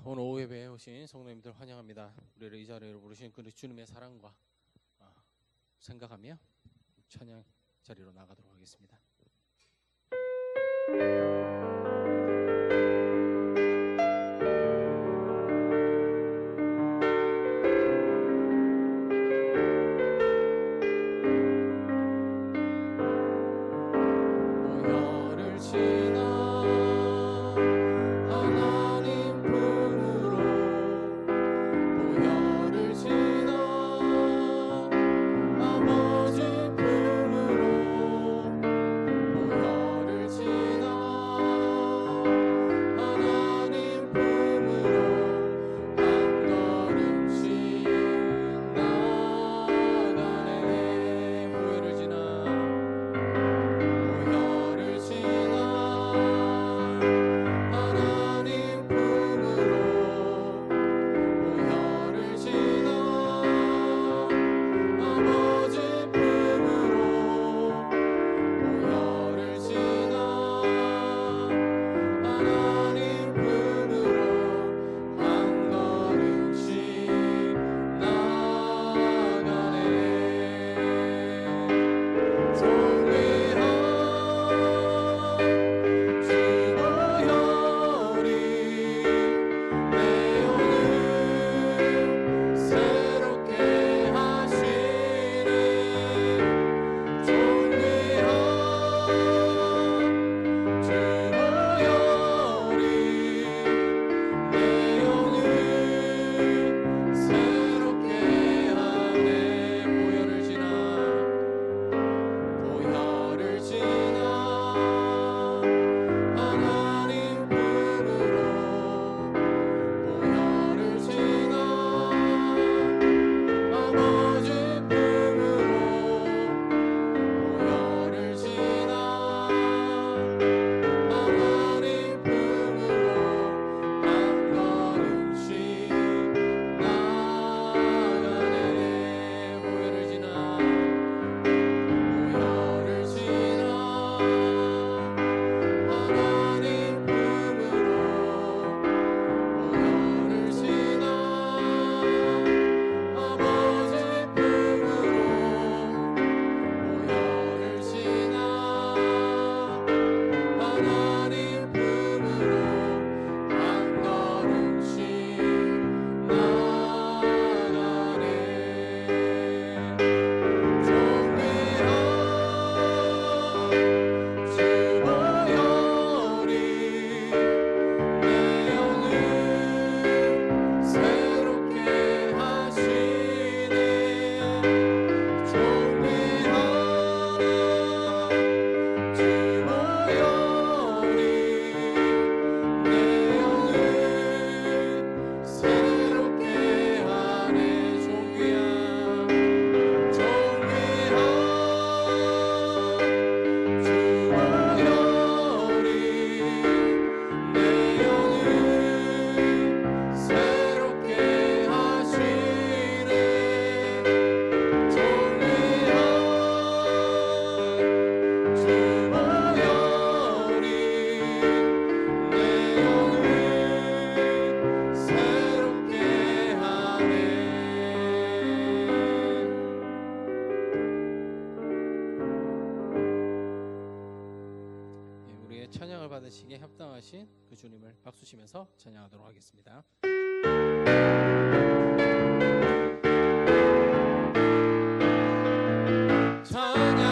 오늘 오후 예배에 오신 성도님들 환영합니다. 우리를 이 자리로 부르신 그 주님의 사랑과 생각하며 찬양 자리로 나가도록 하겠습니다. 찬양을 받으시기에 합당하신 그 주님을 박수치면서 찬양하도록 하겠습니다. 찬양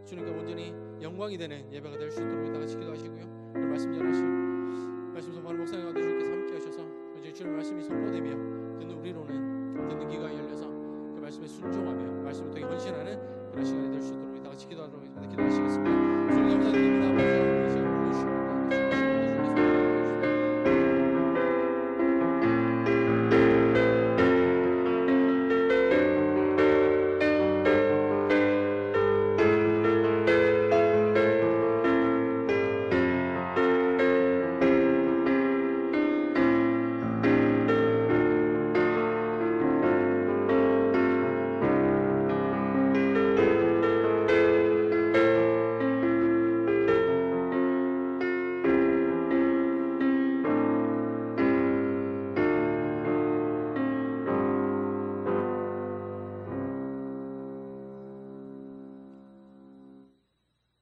주님께 온전히 영광이 되는 예배가 될 수 있도록 다 같이 기도하시고요. 오늘 말씀 전하실 말씀 선포하는 목사님 가운데 주님께서 함께 하셔서 이제 주님 말씀이 선포되며 듣는 우리로는 듣는 귀가 열려서 그 말씀에 순종하며 말씀을 통해 헌신하는 그런 시간이 될 수 있도록 다 같이 기도하도록 하겠습니다. 기도하시겠습니다. 주님 감사드립니다. 아버지 하나님 이 시간을 보내주시고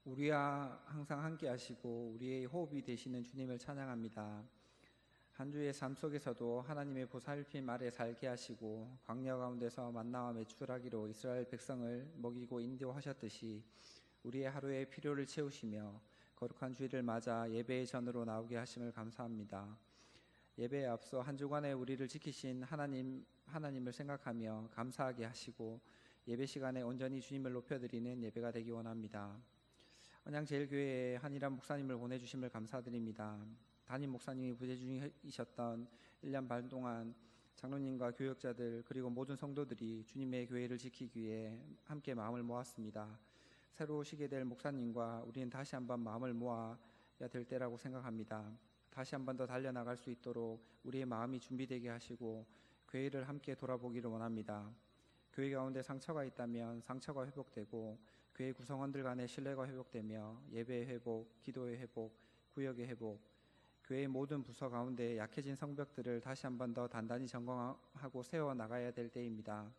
우리와 항상 함께 하시고 우리의 호흡이 되시는 주님을 찬양합니다. 한 주의 삶 속에서도 하나님의 보살핌 아래 살게 하시고 광야 가운데서 만나와 매출하기로 이스라엘 백성을 먹이고 인도하셨듯이 우리의 하루의 필요를 채우시며 거룩한 주일을 맞아 예배의 전으로 나오게 하심을 감사합니다. 예배에 앞서 한 주간에 우리를 지키신 하나님을 생각하며 감사하게 하시고 예배 시간에 온전히 주님을 높여드리는 예배가 되기 원합니다. 언양제일교회에 한일환 목사님을 보내주심을 감사드립니다. 담임 목사님이 부재 중이셨던 1년 반 동안 장로님과 교역자들 그리고 모든 성도들이 주님의 교회를 지키기 위해 함께 마음을 모았습니다. 새로 오시게 될 목사님과 우리는 다시 한번 마음을 모아야 될 때라고 생각합니다. 다시 한번 더 달려나갈 수 있도록 우리의 마음이 준비되게 하시고 교회를 함께 돌아보기를 원합니다. 교회 가운데 상처가 있다면 상처가 회복되고 교회 구성원들 간의 신뢰가 회복되며 예배의 회복, 기도의 회복, 구역의 회복, 교회의 모든 부서 가운데 약해진 성벽들을 다시 한번 더 단단히 점검하고 세워나가야 될 때입니다.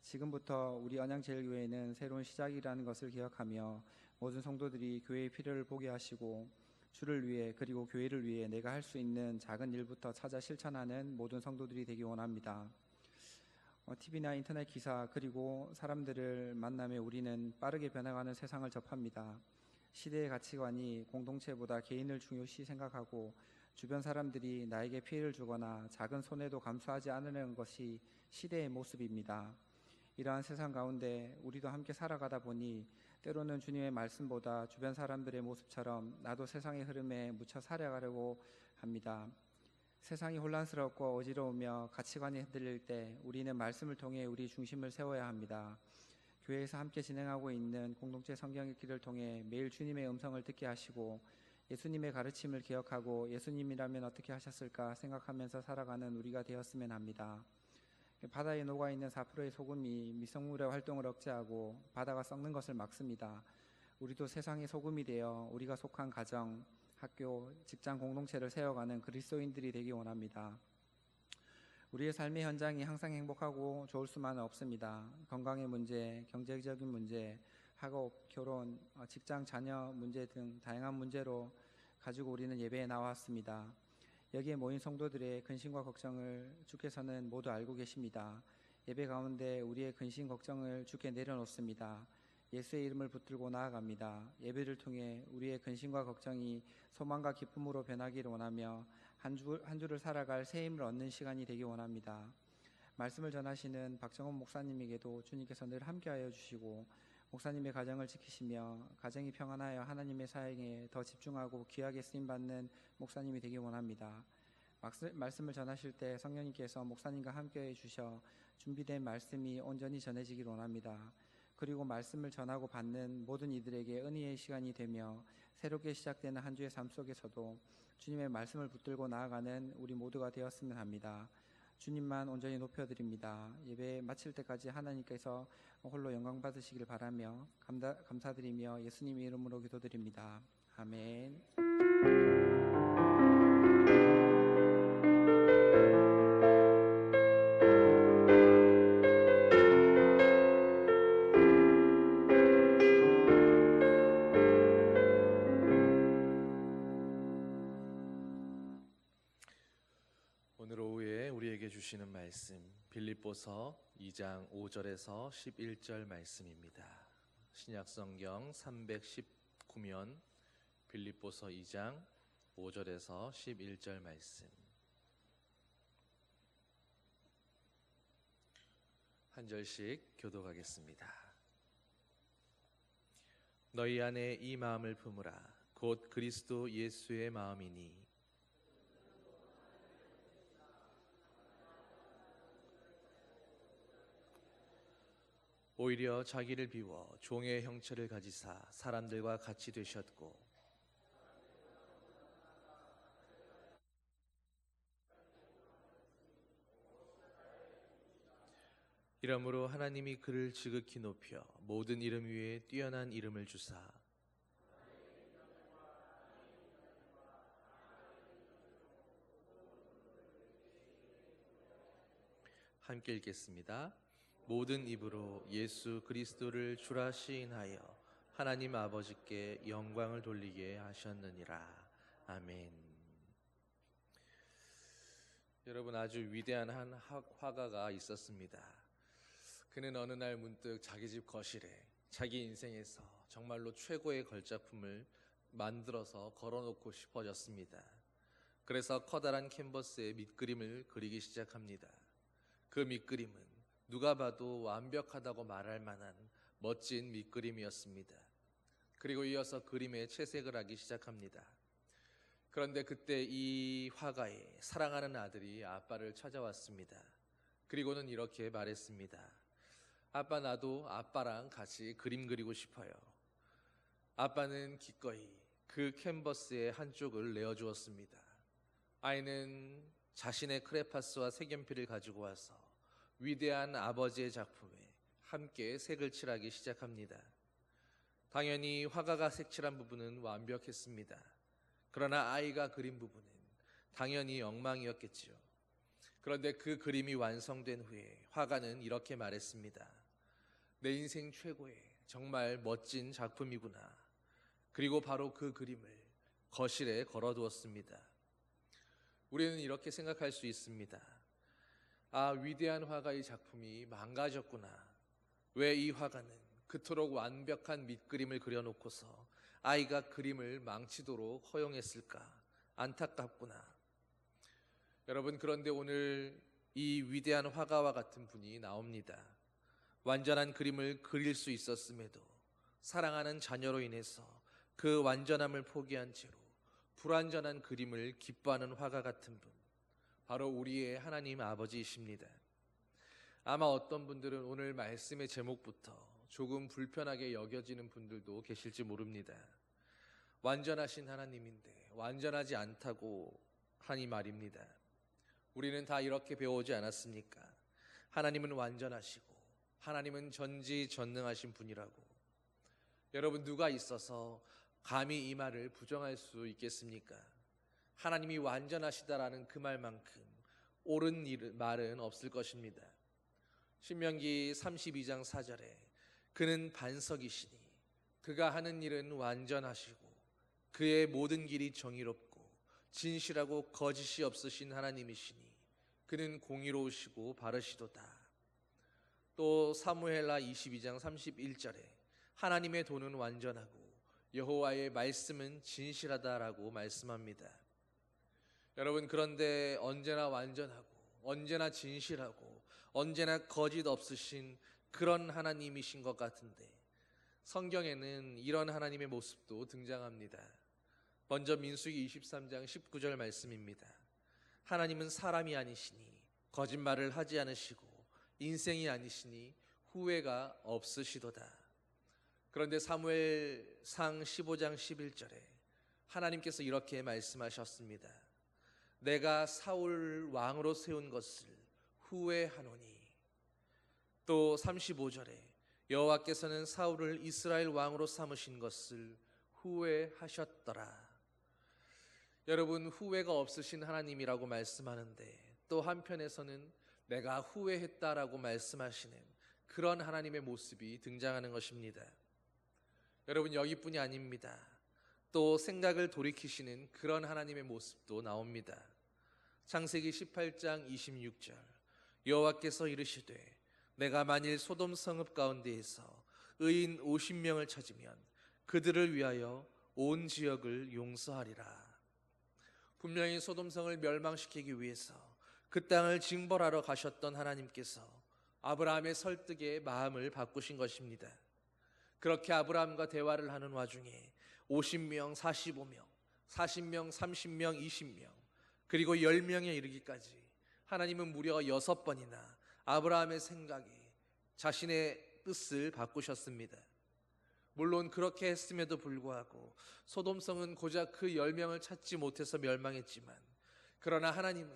지금부터 우리 언양제일교회는 새로운 시작이라는 것을 기억하며 모든 성도들이 교회의 필요를 보게 하시고 주를 위해 그리고 교회를 위해 내가 할 수 있는 작은 일부터 찾아 실천하는 모든 성도들이 되기 원합니다. TV나 인터넷 기사 그리고 사람들을 만나며 우리는 빠르게 변해가는 세상을 접합니다. 시대의 가치관이 공동체보다 개인을 중요시 생각하고 주변 사람들이 나에게 피해를 주거나 작은 손해도 감수하지 않으려는 것이 시대의 모습입니다. 이러한 세상 가운데 우리도 함께 살아가다 보니 때로는 주님의 말씀보다 주변 사람들의 모습처럼 나도 세상의 흐름에 묻혀 살아가려고 합니다. 세상이 혼란스럽고 어지러우며 가치관이 흔들릴 때 우리는 말씀을 통해 우리 중심을 세워야 합니다. 교회에서 함께 진행하고 있는 공동체 성경 읽기를 통해 매일 주님의 음성을 듣게 하시고 예수님의 가르침을 기억하고 예수님이라면 어떻게 하셨을까 생각하면서 살아가는 우리가 되었으면 합니다. 바다에 녹아있는 4%의 소금이 미생물의 활동을 억제하고 바다가 썩는 것을 막습니다. 우리도 세상의 소금이 되어 우리가 속한 가정, 학교, 직장 공동체를 세워가는 그리스도인들이 되기 원합니다. 우리의 삶의 현장이 항상 행복하고 좋을 수만은 없습니다. 건강의 문제, 경제적인 문제, 학업, 결혼, 직장, 자녀 문제 등 다양한 문제로 가지고 우리는 예배에 나왔습니다. 여기에 모인 성도들의 근심과 걱정을 주께서는 모두 알고 계십니다. 예배 가운데 우리의 근심, 걱정을 주께 내려놓습니다. 예수의 이름을 붙들고 나아갑니다. 예배를 통해 우리의 근심과 걱정이 소망과 기쁨으로 변하기를 원하며 한 주를 살아갈 새 힘을 얻는 시간이 되기 원합니다. 말씀을 전하시는 박정원 목사님에게도 주님께서 늘 함께하여 주시고 목사님의 가정을 지키시며 가정이 평안하여 하나님의 사역에 더 집중하고 귀하게 쓰임받는 목사님이 되기 원합니다. 말씀을 전하실 때 성령님께서 목사님과 함께해 주셔 준비된 말씀이 온전히 전해지길 원합니다. 그리고 말씀을 전하고 받는 모든 이들에게 은혜의 시간이 되며 새롭게 시작되는 한 주의 삶 속에서도 주님의 말씀을 붙들고 나아가는 우리 모두가 되었으면 합니다. 주님만 온전히 높여드립니다. 예배 마칠 때까지 하나님께서 홀로 영광 받으시길 바라며 감사드리며 예수님의 이름으로 기도드립니다. 아멘. 오늘 오후에 우리에게 주시는 말씀 빌립보서 2장 5절에서 11절 말씀입니다. 신약성경 319면 빌립보서 2장 5절에서 11절 말씀. 한 절씩 교독하겠습니다. 너희 안에 이 마음을 품으라. 곧 그리스도 예수의 마음이니 오히려 자기를 비워 종의 형체를 가지사 사람들과 같이 되셨고 이러므로 하나님이 그를 지극히 높여 모든 이름 위에 뛰어난 이름을 주사 함께 읽겠습니다. 모든 입으로 예수 그리스도를 주라 시인하여 하나님 아버지께 영광을 돌리게 하셨느니라. 아멘. 여러분, 아주 위대한 한 화가가 있었습니다. 그는 어느 날 문득 자기 집 거실에 자기 인생에서 정말로 최고의 걸작품을 만들어서 걸어놓고 싶어졌습니다. 그래서 커다란 캔버스에 밑그림을 그리기 시작합니다. 그 밑그림은 누가 봐도 완벽하다고 말할 만한 멋진 밑그림이었습니다. 그리고 이어서 그림에 채색을 하기 시작합니다. 그런데 그때 이 화가의 사랑하는 아들이 아빠를 찾아왔습니다. 그리고는 이렇게 말했습니다. 아빠, 나도 아빠랑 같이 그림 그리고 싶어요. 아빠는 기꺼이 그 캔버스의 한쪽을 내어주었습니다. 아이는 자신의 크레파스와 색연필을 가지고 와서 위대한 아버지의 작품에 함께 색을 칠하기 시작합니다. 당연히 화가가 색칠한 부분은 완벽했습니다. 그러나 아이가 그린 부분은 당연히 엉망이었겠지요. 그런데 그 그림이 완성된 후에 화가는 이렇게 말했습니다. 내 인생 최고의 정말 멋진 작품이구나. 그리고 바로 그 그림을 거실에 걸어두었습니다. 우리는 이렇게 생각할 수 있습니다. 아, 위대한 화가의 작품이 망가졌구나. 왜 이 화가는 그토록 완벽한 밑그림을 그려놓고서 아이가 그림을 망치도록 허용했을까? 안타깝구나. 여러분, 그런데 오늘 이 위대한 화가와 같은 분이 나옵니다. 완전한 그림을 그릴 수 있었음에도 사랑하는 자녀로 인해서 그 완전함을 포기한 채로 불완전한 그림을 기뻐하는 화가 같은 분, 바로 우리의 하나님 아버지이십니다. 아마 어떤 분들은 오늘 말씀의 제목부터 조금 불편하게 여겨지는 분들도 계실지 모릅니다. 완전하신 하나님인데 완전하지 않다고 하니 말입니다. 우리는 다 이렇게 배워오지 않았습니까? 하나님은 완전하시고 하나님은 전지전능하신 분이라고. 여러분, 누가 있어서 감히 이 말을 부정할 수 있겠습니까? 하나님이 완전하시다라는 그 말만큼 옳은 말은 없을 것입니다. 신명기 32장 4절에 그는 반석이시니 그가 하는 일은 완전하시고 그의 모든 길이 정의롭고 진실하고 거짓이 없으신 하나님이시니 그는 공의로우시고 바르시도다. 또 사무엘하 22장 31절에 하나님의 도는 완전하고 여호와의 말씀은 진실하다라고 말씀합니다. 여러분, 그런데 언제나 완전하고 언제나 진실하고 언제나 거짓 없으신 그런 하나님이신 것 같은데 성경에는 이런 하나님의 모습도 등장합니다. 먼저 민수기 23장 19절 말씀입니다. 하나님은 사람이 아니시니 거짓말을 하지 않으시고 인생이 아니시니 후회가 없으시도다. 그런데 사무엘상 15장 11절에 하나님께서 이렇게 말씀하셨습니다. 내가 사울 왕으로 세운 것을 후회하노니. 또 35절에 여호와께서는 사울을 이스라엘 왕으로 삼으신 것을 후회하셨더라. 여러분, 후회가 없으신 하나님이라고 말씀하는데 또 한편에서는 내가 후회했다라고 말씀하시는 그런 하나님의 모습이 등장하는 것입니다. 여러분, 여기뿐이 아닙니다. 또 생각을 돌이키시는 그런 하나님의 모습도 나옵니다. 창세기 18장 26절 여호와께서 이르시되 내가 만일 소돔 성읍 가운데에서 의인 50명을 찾으면 그들을 위하여 온 지역을 용서하리라. 분명히 소돔성을 멸망시키기 위해서 그 땅을 징벌하러 가셨던 하나님께서 아브라함의 설득에 마음을 바꾸신 것입니다. 그렇게 아브라함과 대화를 하는 와중에 50명, 45명, 40명, 30명, 20명, 그리고 10명에 이르기까지 하나님은 무려 6번이나 아브라함의 생각에 자신의 뜻을 바꾸셨습니다. 물론 그렇게 했음에도 불구하고 소돔성은 고작 그 10명을 찾지 못해서 멸망했지만, 그러나 하나님은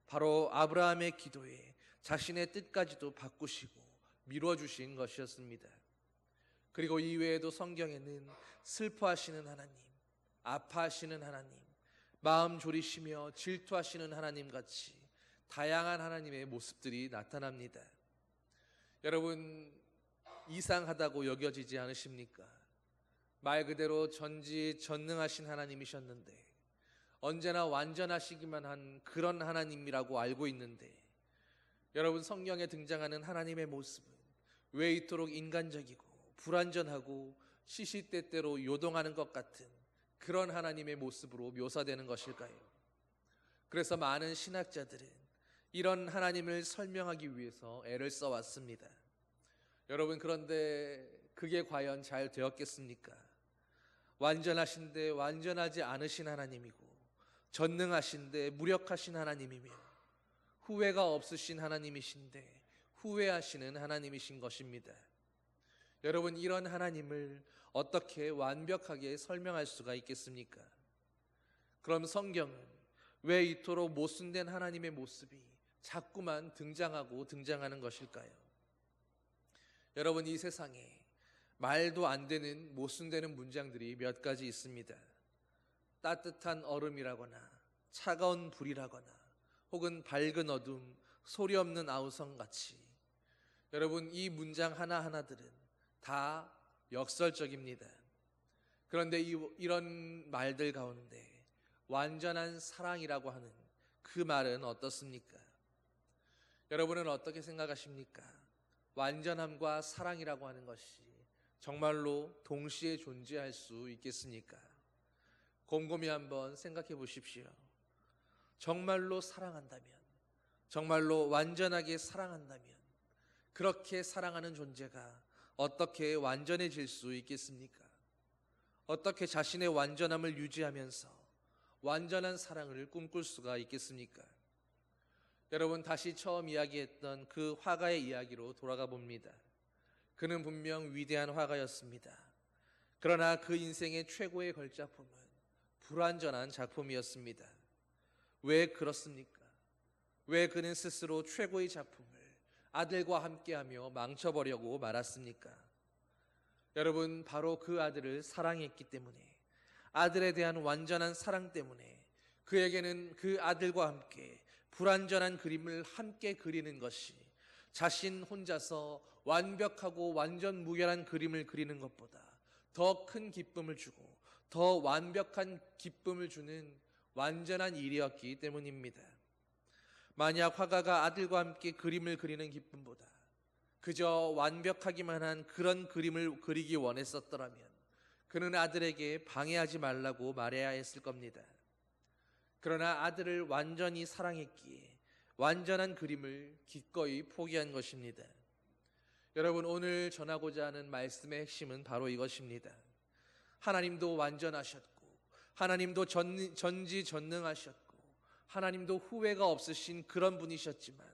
바로 아브라함의 기도에 자신의 뜻까지도 바꾸시고 미뤄주신 것이었습니다. 그리고 이외에도 성경에는 슬퍼하시는 하나님, 아파하시는 하나님, 마음 졸이시며 질투하시는 하나님 같이 다양한 하나님의 모습들이 나타납니다. 여러분, 이상하다고 여겨지지 않으십니까? 말 그대로 전지전능하신 하나님이셨는데, 언제나 완전하시기만 한 그런 하나님이라고 알고 있는데, 여러분, 성경에 등장하는 하나님의 모습은 왜 이토록 인간적이고 불완전하고 시시때때로 요동하는 것 같은 그런 하나님의 모습으로 묘사되는 것일까요? 그래서 많은 신학자들은 이런 하나님을 설명하기 위해서 애를 써왔습니다. 여러분, 그런데 그게 과연 잘 되었겠습니까? 완전하신데 완전하지 않으신 하나님이고, 전능하신데 무력하신 하나님이며, 후회가 없으신 하나님이신데 후회하시는 하나님이신 것입니다. 여러분, 이런 하나님을 어떻게 완벽하게 설명할 수가 있겠습니까? 그럼 성경은 왜 이토록 모순된 하나님의 모습이 자꾸만 등장하는 것일까요? 여러분, 이 세상에 말도 안 되는 모순되는 문장들이 몇 가지 있습니다. 따뜻한 얼음이라거나 차가운 불이라거나 혹은 밝은 어둠, 소리 없는 아우성같이, 여러분, 이 문장 하나하나들은 다 역설적입니다. 그런데 이런 말들 가운데 완전한 사랑이라고 하는 그 말은 어떻습니까? 여러분은 어떻게 생각하십니까? 완전함과 사랑이라고 하는 것이 정말로 동시에 존재할 수 있겠습니까? 곰곰이 한번 생각해 보십시오. 정말로 사랑한다면, 정말로 완전하게 사랑한다면, 그렇게 사랑하는 존재가 어떻게 완전해질 수 있겠습니까? 어떻게 자신의 완전함을 유지하면서 완전한 사랑을 꿈꿀 수가 있겠습니까? 여러분, 다시 처음 이야기했던 그 화가의 이야기로 돌아가 봅니다. 그는 분명 위대한 화가였습니다. 그러나 그 인생의 최고의 걸작품은 불완전한 작품이었습니다. 왜 그렇습니까? 왜 그는 스스로 최고의 작품을 아들과 함께하며 망쳐버리고 말았습니까? 여러분, 바로 그 아들을 사랑했기 때문에, 아들에 대한 완전한 사랑 때문에 그에게는 그 아들과 함께 불완전한 그림을 함께 그리는 것이 자신 혼자서 완벽하고 완전 무결한 그림을 그리는 것보다 더 큰 기쁨을 주고 더 완벽한 기쁨을 주는 완전한 일이었기 때문입니다. 만약 화가가 아들과 함께 그림을 그리는 기쁨보다 그저 완벽하기만 한 그런 그림을 그리기 원했었더라면 그는 아들에게 방해하지 말라고 말해야 했을 겁니다. 그러나 아들을 완전히 사랑했기에 완전한 그림을 기꺼이 포기한 것입니다. 여러분, 오늘 전하고자 하는 말씀의 핵심은 바로 이것입니다. 하나님도 완전하셨고, 하나님도 전지전능하셨고, 하나님도 후회가 없으신 그런 분이셨지만,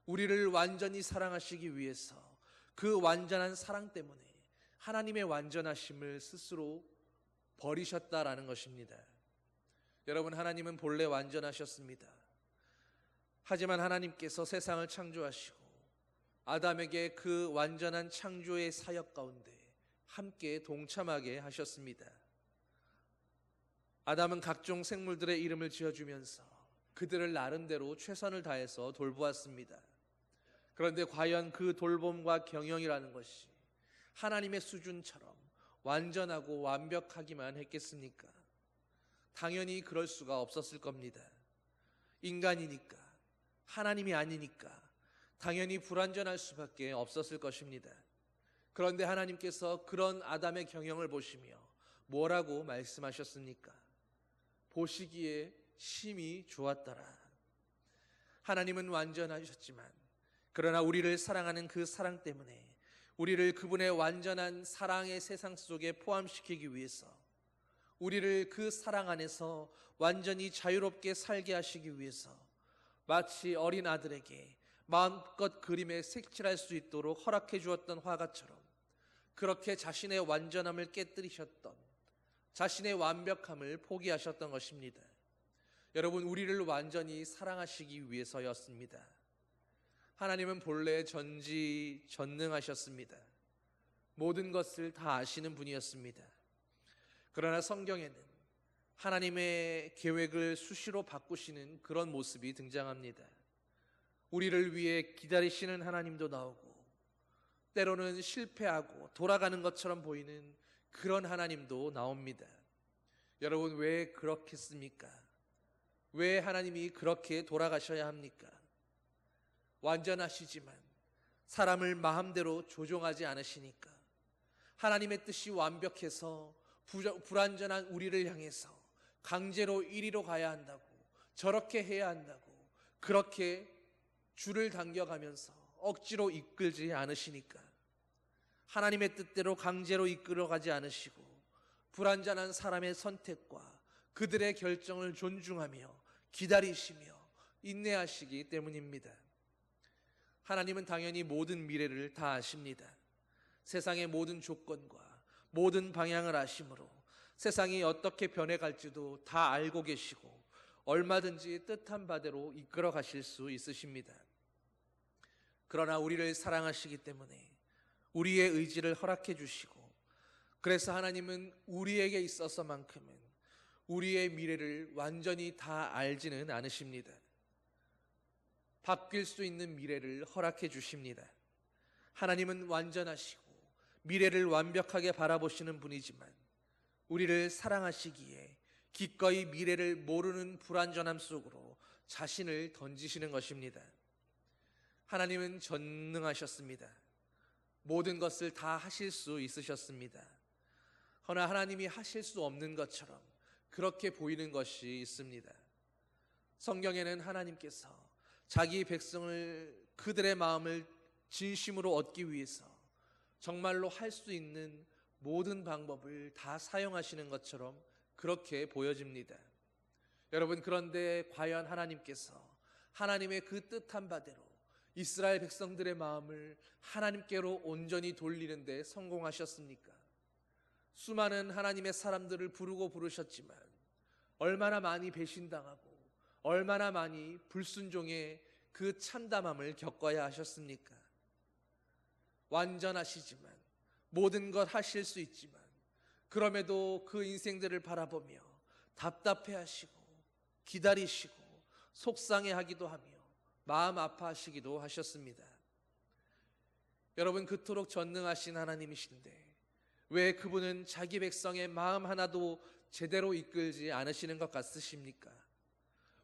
우리를 완전히 사랑하시기 위해서 그 완전한 사랑 때문에 하나님의 완전하심을 스스로 버리셨다라는 것입니다. 여러분, 하나님은 본래 완전하셨습니다. 하지만 하나님께서 세상을 창조하시고 아담에게 그 완전한 창조의 사역 가운데 함께 동참하게 하셨습니다. 아담은 각종 생물들의 이름을 지어주면서 그들을 나름대로 최선을 다해서 돌보았습니다. 그런데 과연 그 돌봄과 경영이라는 것이 하나님의 수준처럼 완전하고 완벽하기만 했겠습니까? 당연히 그럴 수가 없었을 겁니다. 인간이니까, 하나님이 아니니까 당연히 불완전할 수밖에 없었을 것입니다. 그런데 하나님께서 그런 아담의 경영을 보시며 뭐라고 말씀하셨습니까? 보시기에 심히 좋았더라. 하나님은 완전하셨지만 그러나 우리를 사랑하는 그 사랑 때문에 우리를 그분의 완전한 사랑의 세상 속에 포함시키기 위해서 우리를 그 사랑 안에서 완전히 자유롭게 살게 하시기 위해서 마치 어린 아들에게 마음껏 그림에 색칠할 수 있도록 허락해 주었던 화가처럼 그렇게 자신의 완전함을 깨뜨리셨던, 자신의 완벽함을 포기하셨던 것입니다. 여러분, 우리를 완전히 사랑하시기 위해서였습니다. 하나님은 본래 전지전능하셨습니다. 모든 것을 다 아시는 분이었습니다. 그러나 성경에는 하나님의 계획을 수시로 바꾸시는 그런 모습이 등장합니다. 우리를 위해 기다리시는 하나님도 나오고 때로는 실패하고 돌아가는 것처럼 보이는 그런 하나님도 나옵니다. 여러분, 왜 그렇겠습니까? 왜 하나님이 그렇게 돌아가셔야 합니까? 완전하시지만 사람을 마음대로 조종하지 않으시니까, 하나님의 뜻이 완벽해서 불완전한 우리를 향해서 강제로 이리로 가야 한다고, 저렇게 해야 한다고 그렇게 줄을 당겨가면서 억지로 이끌지 않으시니까, 하나님의 뜻대로 강제로 이끌어가지 않으시고 불완전한 사람의 선택과 그들의 결정을 존중하며 기다리시며 인내하시기 때문입니다. 하나님은 당연히 모든 미래를 다 아십니다. 세상의 모든 조건과 모든 방향을 아심으로 세상이 어떻게 변해갈지도 다 알고 계시고 얼마든지 뜻한 바대로 이끌어 가실 수 있으십니다. 그러나 우리를 사랑하시기 때문에 우리의 의지를 허락해 주시고, 그래서 하나님은 우리에게 있어서만큼은 우리의 미래를 완전히 다 알지는 않으십니다. 바뀔 수 있는 미래를 허락해 주십니다. 하나님은 완전하시고 미래를 완벽하게 바라보시는 분이지만 우리를 사랑하시기에 기꺼이 미래를 모르는 불완전함 속으로 자신을 던지시는 것입니다. 하나님은 전능하셨습니다. 모든 것을 다 하실 수 있으셨습니다. 그러나 하나님이 하실 수 없는 것처럼 그렇게 보이는 것이 있습니다. 성경에는 하나님께서 자기 백성을, 그들의 마음을 진심으로 얻기 위해서 정말로 할 수 있는 모든 방법을 다 사용하시는 것처럼 그렇게 보여집니다. 여러분, 그런데 과연 하나님께서 하나님의 그 뜻한 바대로 이스라엘 백성들의 마음을 하나님께로 온전히 돌리는 데 성공하셨습니까? 수많은 하나님의 사람들을 부르셨지만 얼마나 많이 배신당하고 얼마나 많이 불순종의 그 참담함을 겪어야 하셨습니까? 완전하시지만 모든 것 하실 수 있지만 그럼에도 그 인생들을 바라보며 답답해하시고 기다리시고 속상해하기도 하며 마음 아파하시기도 하셨습니다. 여러분, 그토록 전능하신 하나님이신데 왜 그분은 자기 백성의 마음 하나도 제대로 이끌지 않으시는 것 같으십니까?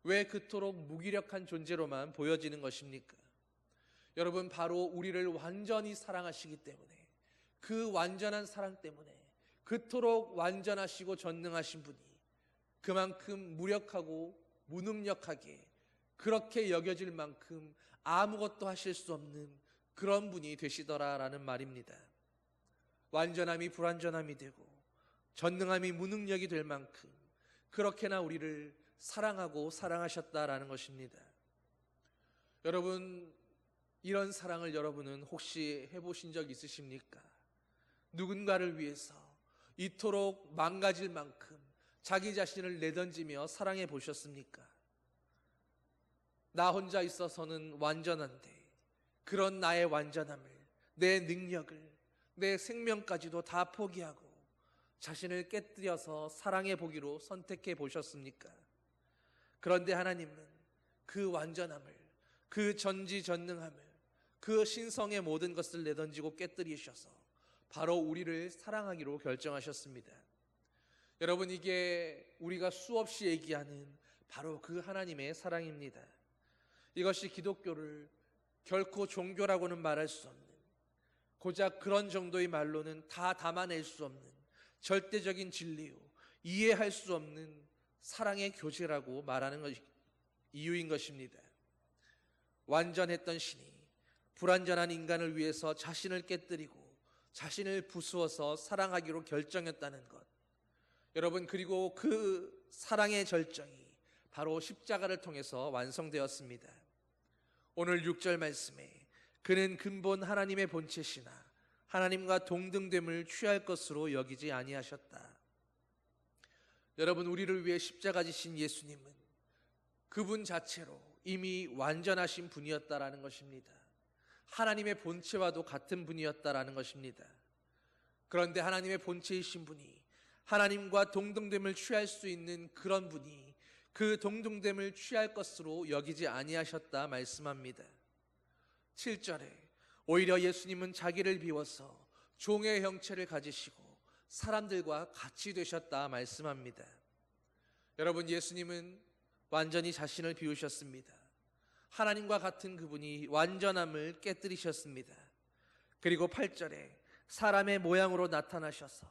왜 그토록 무기력한 존재로만 보여지는 것입니까? 여러분, 바로 우리를 완전히 사랑하시기 때문에, 그 완전한 사랑 때문에 그토록 완전하시고 전능하신 분이 그만큼 무력하고 무능력하게 그렇게 여겨질 만큼 아무것도 하실 수 없는 그런 분이 되시더라라는 말입니다. 완전함이 불완전함이 되고 전능함이 무능력이 될 만큼 그렇게나 우리를 사랑하고 사랑하셨다라는 것입니다. 여러분, 이런 사랑을 여러분은 혹시 해보신 적 있으십니까? 누군가를 위해서 이토록 망가질 만큼 자기 자신을 내던지며 사랑해 보셨습니까? 나 혼자 있어서는 완전한데 그런 나의 완전함을, 내 능력을, 내 생명까지도 다 포기하고 자신을 깨뜨려서 사랑해 보기로 선택해 보셨습니까? 그런데 하나님은 그 완전함을, 그 전지전능함을, 그 신성의 모든 것을 내던지고 깨뜨리셔서 바로 우리를 사랑하기로 결정하셨습니다. 여러분, 이게 우리가 수없이 얘기하는 바로 그 하나님의 사랑입니다. 이것이 기독교를 결코 종교라고는 말할 수 없는, 고작 그런 정도의 말로는 다 담아낼 수 없는 절대적인 진리요, 이해할 수 없는 사랑의 교제라고 말하는 이유인 것입니다. 완전했던 신이 불완전한 인간을 위해서 자신을 깨뜨리고 자신을 부수어서 사랑하기로 결정했다는 것. 여러분, 그리고 그 사랑의 절정이 바로 십자가를 통해서 완성되었습니다. 오늘 6절 말씀에 그는 근본 하나님의 본체시나 하나님과 동등됨을 취할 것으로 여기지 아니하셨다. 여러분, 우리를 위해 십자가 지신 예수님은 그분 자체로 이미 완전하신 분이었다라는 것입니다. 하나님의 본체와도 같은 분이었다라는 것입니다. 그런데 하나님의 본체이신 분이 하나님과 동등됨을 취할 수 있는 그런 분이 그 동등됨을 취할 것으로 여기지 아니하셨다 말씀합니다. 7절에 오히려 예수님은 자기를 비워서 종의 형체를 가지시고 사람들과 같이 되셨다 말씀합니다. 여러분, 예수님은 완전히 자신을 비우셨습니다. 하나님과 같은 그분이 완전함을 깨뜨리셨습니다. 그리고 8절에 사람의 모양으로 나타나셔서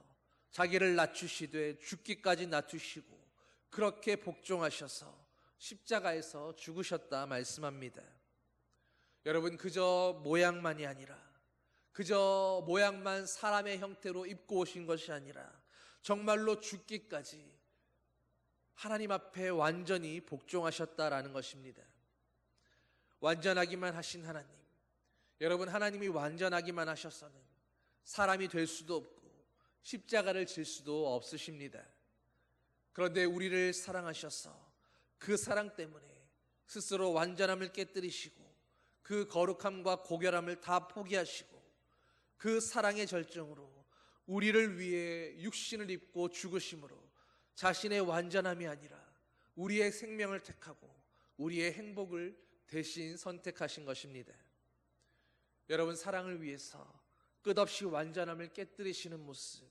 자기를 낮추시되 죽기까지 낮추시고 그렇게 복종하셔서 십자가에서 죽으셨다 말씀합니다. 여러분, 그저 모양만이 아니라, 그저 모양만 사람의 형태로 입고 오신 것이 아니라 정말로 죽기까지 하나님 앞에 완전히 복종하셨다라는 것입니다. 완전하기만 하신 하나님, 여러분, 하나님이 완전하기만 하셔서는 사람이 될 수도 없고 십자가를 질 수도 없으십니다. 그런데 우리를 사랑하셔서 그 사랑 때문에 스스로 완전함을 깨뜨리시고 그 거룩함과 고결함을 다 포기하시고 그 사랑의 절정으로 우리를 위해 육신을 입고 죽으심으로 자신의 완전함이 아니라 우리의 생명을 택하고 우리의 행복을 대신 선택하신 것입니다. 여러분, 사랑을 위해서 끝없이 완전함을 깨뜨리시는 모습,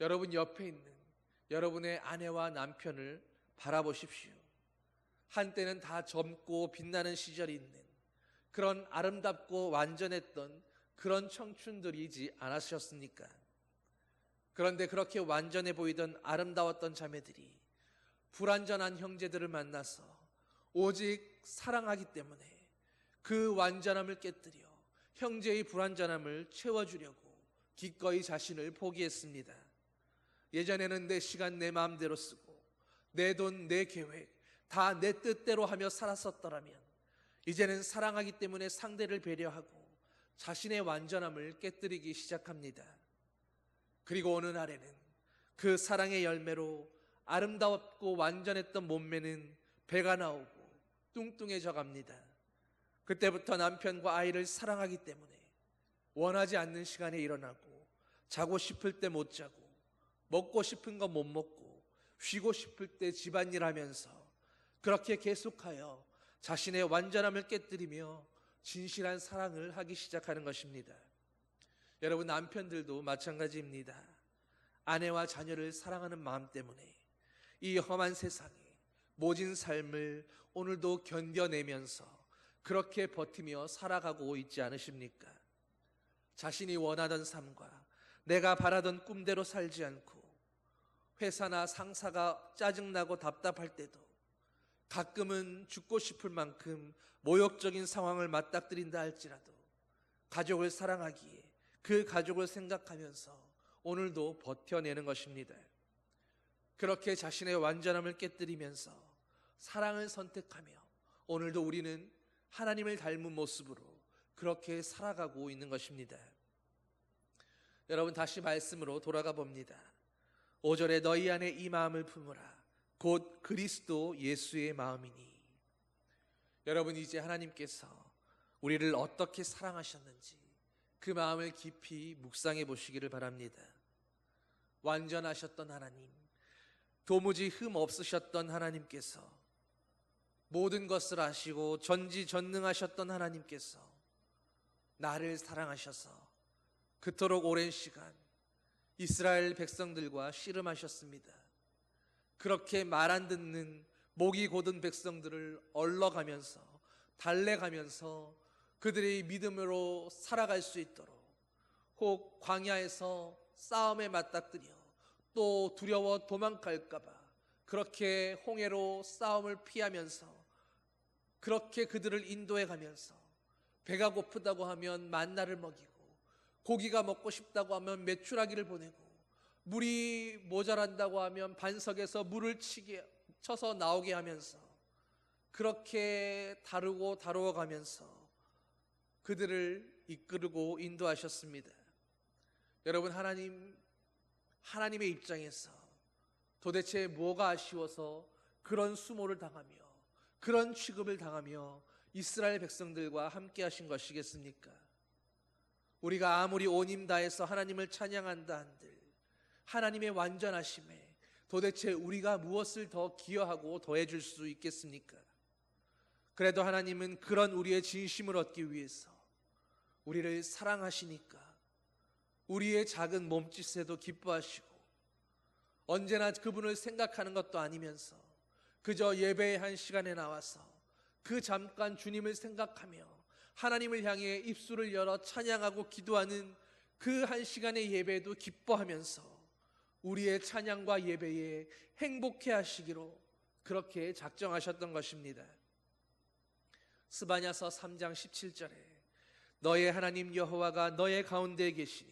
여러분 옆에 있는 여러분의 아내와 남편을 바라보십시오. 한때는 다 젊고 빛나는 시절이 있는 그런 아름답고 완전했던 그런 청춘들이지 않으셨습니까? 그런데 그렇게 완전해 보이던 아름다웠던 자매들이 불완전한 형제들을 만나서 오직 사랑하기 때문에 그 완전함을 깨뜨려 형제의 불완전함을 채워주려고 기꺼이 자신을 포기했습니다. 예전에는 내 시간 내 마음대로 쓰고 내 돈 내 계획 다 내 뜻대로 하며 살았었더라면 이제는 사랑하기 때문에 상대를 배려하고 자신의 완전함을 깨뜨리기 시작합니다. 그리고 어느 날에는 그 사랑의 열매로 아름다웠고 완전했던 몸매는 배가 나오고 뚱뚱해져 갑니다. 그때부터 남편과 아이를 사랑하기 때문에 원하지 않는 시간에 일어나고 자고 싶을 때 못 자고 먹고 싶은 거 못 먹고 쉬고 싶을 때 집안일 하면서 그렇게 계속하여 자신의 완전함을 깨뜨리며 진실한 사랑을 하기 시작하는 것입니다. 여러분, 남편들도 마찬가지입니다. 아내와 자녀를 사랑하는 마음 때문에 이 험한 세상에 모진 삶을 오늘도 견뎌내면서 그렇게 버티며 살아가고 있지 않으십니까? 자신이 원하던 삶과 내가 바라던 꿈대로 살지 않고 회사나 상사가 짜증나고 답답할 때도 가끔은 죽고 싶을 만큼 모욕적인 상황을 맞닥뜨린다 할지라도 가족을 사랑하기에 그 가족을 생각하면서 오늘도 버텨내는 것입니다. 그렇게 자신의 완전함을 깨뜨리면서 사랑을 선택하며 오늘도 우리는 하나님을 닮은 모습으로 그렇게 살아가고 있는 것입니다. 여러분, 다시 말씀으로 돌아가 봅니다. 5절에 너희 안에 이 마음을 품으라 곧 그리스도 예수의 마음이니. 여러분, 이제 하나님께서 우리를 어떻게 사랑하셨는지 그 마음을 깊이 묵상해 보시기를 바랍니다. 완전하셨던 하나님, 도무지 흠 없으셨던 하나님께서, 모든 것을 아시고 전지전능하셨던 하나님께서 나를 사랑하셔서 그토록 오랜 시간 이스라엘 백성들과 씨름하셨습니다. 그렇게 말 안 듣는 목이 곧은 백성들을 얼러가면서 달래가면서 그들의 믿음으로 살아갈 수 있도록 혹 광야에서 싸움에 맞닥뜨려 또 두려워 도망갈까봐 그렇게 홍해로 싸움을 피하면서 그렇게 그들을 인도해 가면서 배가 고프다고 하면 만나를 먹이고 고기가 먹고 싶다고 하면 메추라기를 보내고 물이 모자란다고 하면 반석에서 물을 쳐서 나오게 하면서 그렇게 다루어 가면서 그들을 이끌고 인도하셨습니다. 여러분, 하나님의 입장에서 도대체 뭐가 아쉬워서 그런 수모를 당하며 그런 취급을 당하며 이스라엘 백성들과 함께 하신 것이겠습니까? 우리가 아무리 온 힘 다해서 하나님을 찬양한다 한들 하나님의 완전하심에 도대체 우리가 무엇을 더 기여하고 더해줄 수 있겠습니까? 그래도 하나님은 그런 우리의 진심을 얻기 위해서 우리를 사랑하시니까 우리의 작은 몸짓에도 기뻐하시고 언제나 그분을 생각하는 것도 아니면서 그저 예배의 한 시간에 나와서 그 잠깐 주님을 생각하며 하나님을 향해 입술을 열어 찬양하고 기도하는 그 한 시간의 예배에도 기뻐하면서 우리의 찬양과 예배에 행복해 하시기로 그렇게 작정하셨던 것입니다. 스바냐서 3장 17절에 너의 하나님 여호와가 너의 가운데에 계시니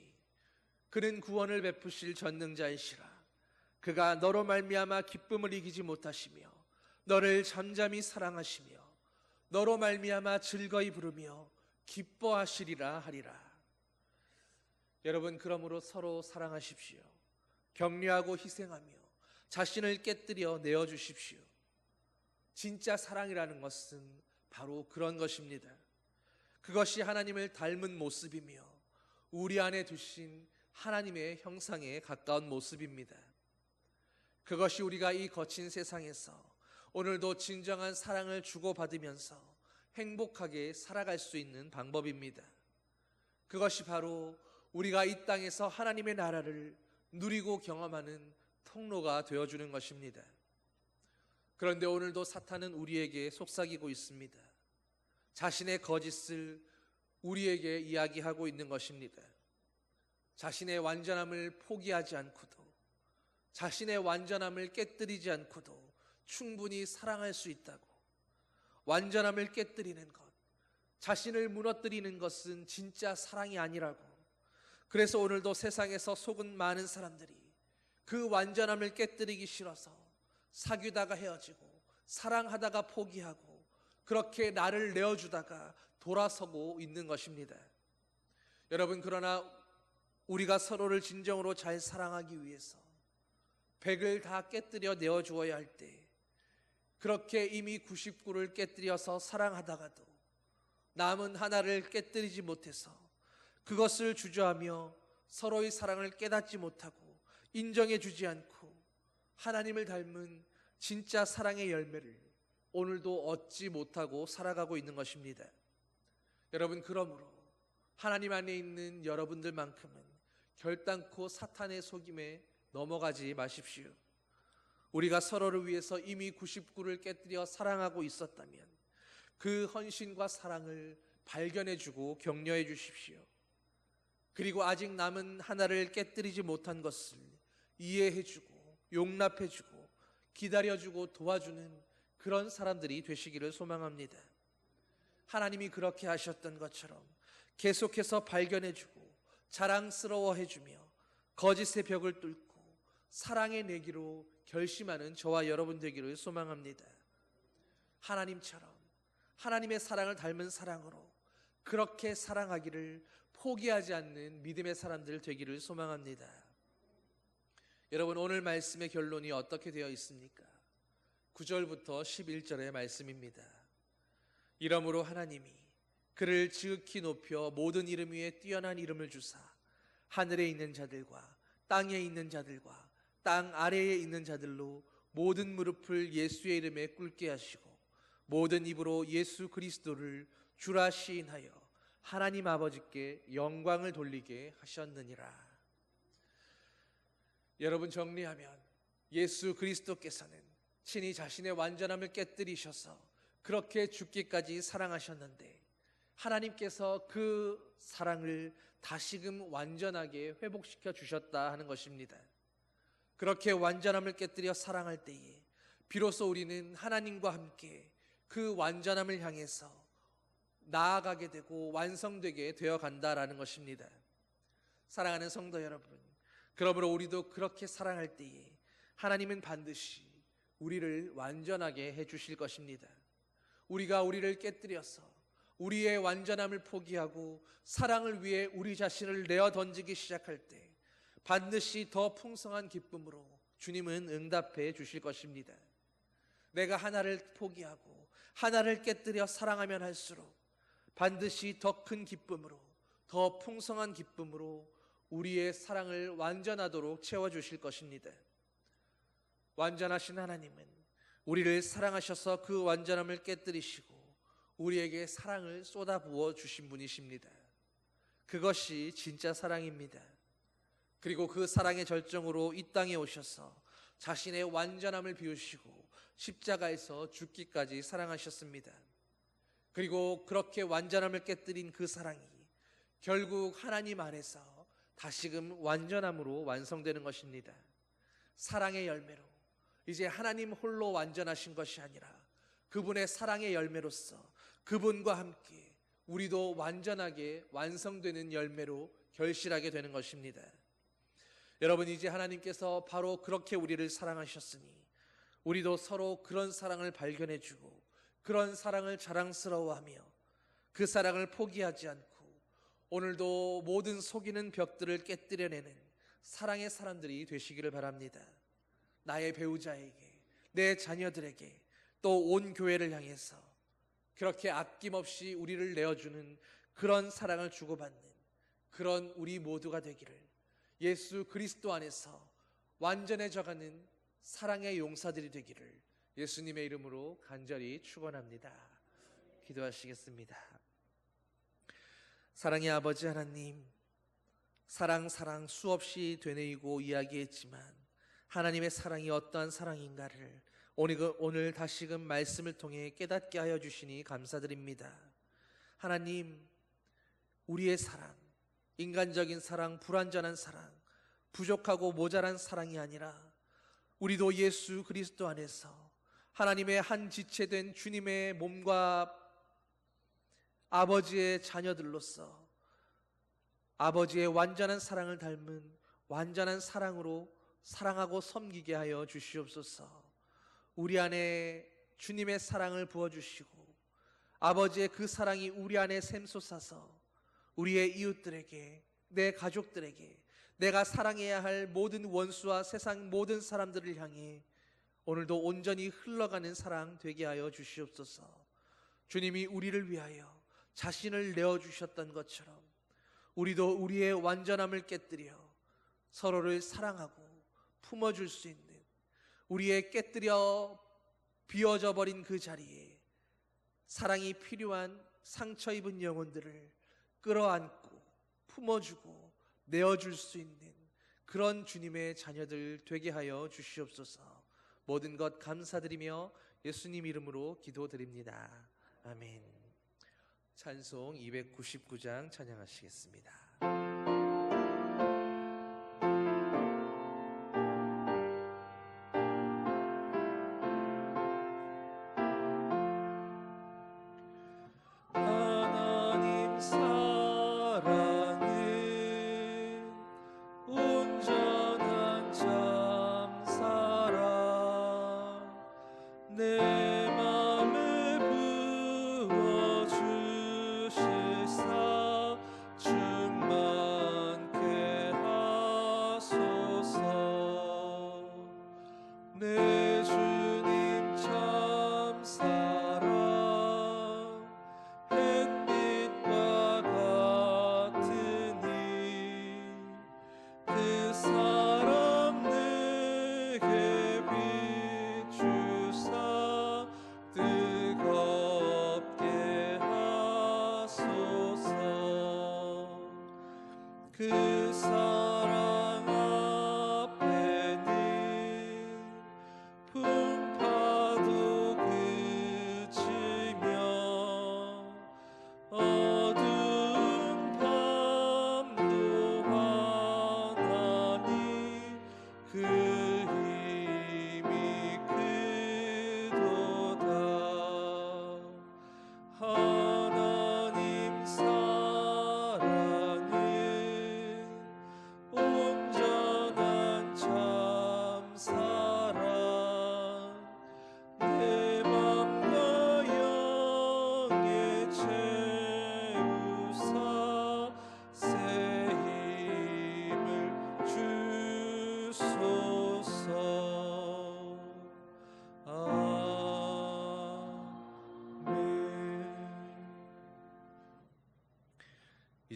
그는 구원을 베푸실 전능자이시라. 그가 너로 말미암아 기쁨을 이기지 못하시며 너를 잠잠히 사랑하시며 너로 말미암아 즐거이 부르며 기뻐하시리라 하리라. 여러분, 그러므로 서로 사랑하십시오. 격려하고 희생하며 자신을 깨뜨려 내어주십시오. 진짜 사랑이라는 것은 바로 그런 것입니다. 그것이 하나님을 닮은 모습이며 우리 안에 두신 하나님의 형상에 가까운 모습입니다. 그것이 우리가 이 거친 세상에서 오늘도 진정한 사랑을 주고받으면서 행복하게 살아갈 수 있는 방법입니다. 그것이 바로 우리가 이 땅에서 하나님의 나라를 누리고 경험하는 통로가 되어주는 것입니다. 그런데 오늘도 사탄은 우리에게 속삭이고 있습니다. 자신의 거짓을 우리에게 이야기하고 있는 것입니다. 자신의 완전함을 포기하지 않고도 자신의 완전함을 깨뜨리지 않고도 충분히 사랑할 수 있다고, 완전함을 깨뜨리는 것, 자신을 무너뜨리는 것은 진짜 사랑이 아니라고. 그래서 오늘도 세상에서 속은 많은 사람들이 그 완전함을 깨뜨리기 싫어서 사귀다가 헤어지고 사랑하다가 포기하고 그렇게 나를 내어주다가 돌아서고 있는 것입니다. 여러분, 그러나 우리가 서로를 진정으로 잘 사랑하기 위해서 100을 다 깨뜨려 내어주어야 할 때 그렇게 이미 99를 깨뜨려서 사랑하다가도 남은 하나를 깨뜨리지 못해서 그것을 주저하며 서로의 사랑을 깨닫지 못하고 인정해 주지 않고 하나님을 닮은 진짜 사랑의 열매를 오늘도 얻지 못하고 살아가고 있는 것입니다. 여러분, 그러므로 하나님 안에 있는 여러분들만큼은 결단코 사탄의 속임에 넘어가지 마십시오. 우리가 서로를 위해서 이미 99를 깨뜨려 사랑하고 있었다면 그 헌신과 사랑을 발견해 주고 격려해 주십시오. 그리고 아직 남은 하나를 깨뜨리지 못한 것을 이해해 주고 용납해 주고 기다려 주고 도와주는 그런 사람들이 되시기를 소망합니다. 하나님이 그렇게 하셨던 것처럼 계속해서 발견해 주고 자랑스러워해 주며 거짓의 벽을 뚫고 사랑의 내기로 결심하는 저와 여러분 되기를 소망합니다. 하나님처럼 하나님의 사랑을 닮은 사랑으로 그렇게 사랑하기를 포기하지 않는 믿음의 사람들 되기를 소망합니다. 여러분, 오늘 말씀의 결론이 어떻게 되어 있습니까? 9절부터 11절의 말씀입니다. 이러므로 하나님이 그를 지극히 높여 모든 이름 위에 뛰어난 이름을 주사 하늘에 있는 자들과 땅에 있는 자들과 땅 아래에 있는 자들로 모든 무릎을 예수의 이름에 꿇게 하시고 모든 입으로 예수 그리스도를 주라 시인하여 하나님 아버지께 영광을 돌리게 하셨느니라. 여러분, 정리하면 예수 그리스도께서는 친히 자신의 완전함을 깨뜨리셔서 그렇게 죽기까지 사랑하셨는데 하나님께서 그 사랑을 다시금 완전하게 회복시켜 주셨다 하는 것입니다. 그렇게 완전함을 깨뜨려 사랑할 때에 비로소 우리는 하나님과 함께 그 완전함을 향해서 나아가게 되고 완성되게 되어 간다라는 것입니다. 사랑하는 성도 여러분, 그러므로 우리도 그렇게 사랑할 때에 하나님은 반드시 우리를 완전하게 해주실 것입니다. 우리가 우리를 깨뜨려서 우리의 완전함을 포기하고 사랑을 위해 우리 자신을 내어 던지기 시작할 때 반드시 더 풍성한 기쁨으로 주님은 응답해 주실 것입니다. 내가 하나를 포기하고 하나를 깨뜨려 사랑하면 할수록 반드시 더 큰 기쁨으로, 더 풍성한 기쁨으로 우리의 사랑을 완전하도록 채워주실 것입니다. 완전하신 하나님은 우리를 사랑하셔서 그 완전함을 깨뜨리시고 우리에게 사랑을 쏟아부어 주신 분이십니다. 그것이 진짜 사랑입니다. 그리고 그 사랑의 절정으로 이 땅에 오셔서 자신의 완전함을 비우시고 십자가에서 죽기까지 사랑하셨습니다. 그리고 그렇게 완전함을 깨뜨린 그 사랑이 결국 하나님 안에서 다시금 완전함으로 완성되는 것입니다. 사랑의 열매로 이제 하나님 홀로 완전하신 것이 아니라 그분의 사랑의 열매로서 그분과 함께 우리도 완전하게 완성되는 열매로 결실하게 되는 것입니다. 여러분, 이제 하나님께서 바로 그렇게 우리를 사랑하셨으니 우리도 서로 그런 사랑을 발견해주고 그런 사랑을 자랑스러워하며 그 사랑을 포기하지 않고 오늘도 모든 속이는 벽들을 깨뜨려내는 사랑의 사람들이 되시기를 바랍니다. 나의 배우자에게, 내 자녀들에게, 또 온 교회를 향해서 그렇게 아낌없이 우리를 내어주는 그런 사랑을 주고받는 그런 우리 모두가 되기를 예수 그리스도 안에서 완전해져가는 사랑의 용사들이 되기를 예수님의 이름으로 간절히 축원합니다. 기도하시겠습니다. 사랑의 아버지 하나님, 사랑 수없이 되뇌이고 이야기했지만 하나님의 사랑이 어떠한 사랑인가를 오늘 다시금 말씀을 통해 깨닫게 하여 주시니 감사드립니다. 하나님, 우리의 사랑, 인간적인 사랑, 불완전한 사랑, 부족하고 모자란 사랑이 아니라 우리도 예수 그리스도 안에서 하나님의 한 지체된 주님의 몸과 아버지의 자녀들로서 아버지의 완전한 사랑을 닮은 완전한 사랑으로 사랑하고 섬기게 하여 주시옵소서. 우리 안에 주님의 사랑을 부어주시고 아버지의 그 사랑이 우리 안에 샘솟아서 우리의 이웃들에게, 내 가족들에게, 내가 사랑해야 할 모든 원수와 세상 모든 사람들을 향해 오늘도 온전히 흘러가는 사랑 되게 하여 주시옵소서. 주님이 우리를 위하여 자신을 내어주셨던 것처럼 우리도 우리의 완전함을 깨뜨려 서로를 사랑하고 품어줄 수 있는, 우리의 깨뜨려 비워져 버린 그 자리에 사랑이 필요한 상처 입은 영혼들을 끌어안고 품어주고 내어줄 수 있는 그런 주님의 자녀들 되게 하여 주시옵소서. 모든 것 감사드리며 예수님 이름으로 기도드립니다. 아멘. 찬송 299장 찬양하시겠습니다. 하나님 사랑은 온전한 참 사랑 내 맘에 부어주시사 충만케 하소서. 내 주님 참 사랑 햇빛과 같으니 그 사랑 내게 비추사 뜨겁게 하소서. 그 사랑 앞에는 풍파도 그치며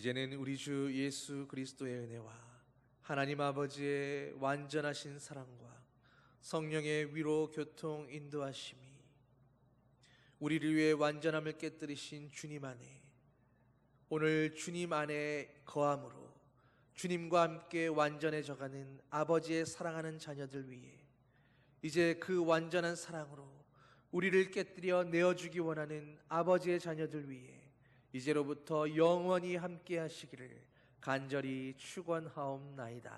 이제는 우리 주 예수 그리스도의 은혜와 하나님 아버지의 완전하신 사랑과 성령의 위로 교통 인도하심이 우리를 위해 완전함을 깨뜨리신 주님 안에 오늘 주님 안에 거함으로 주님과 함께 완전해져가는 아버지의 사랑하는 자녀들 위해 이제 그 완전한 사랑으로 우리를 깨뜨려 내어주기 원하는 아버지의 자녀들 위해 이제로부터 영원히 함께 하시기를 간절히 축원하옵나이다.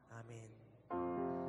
아멘.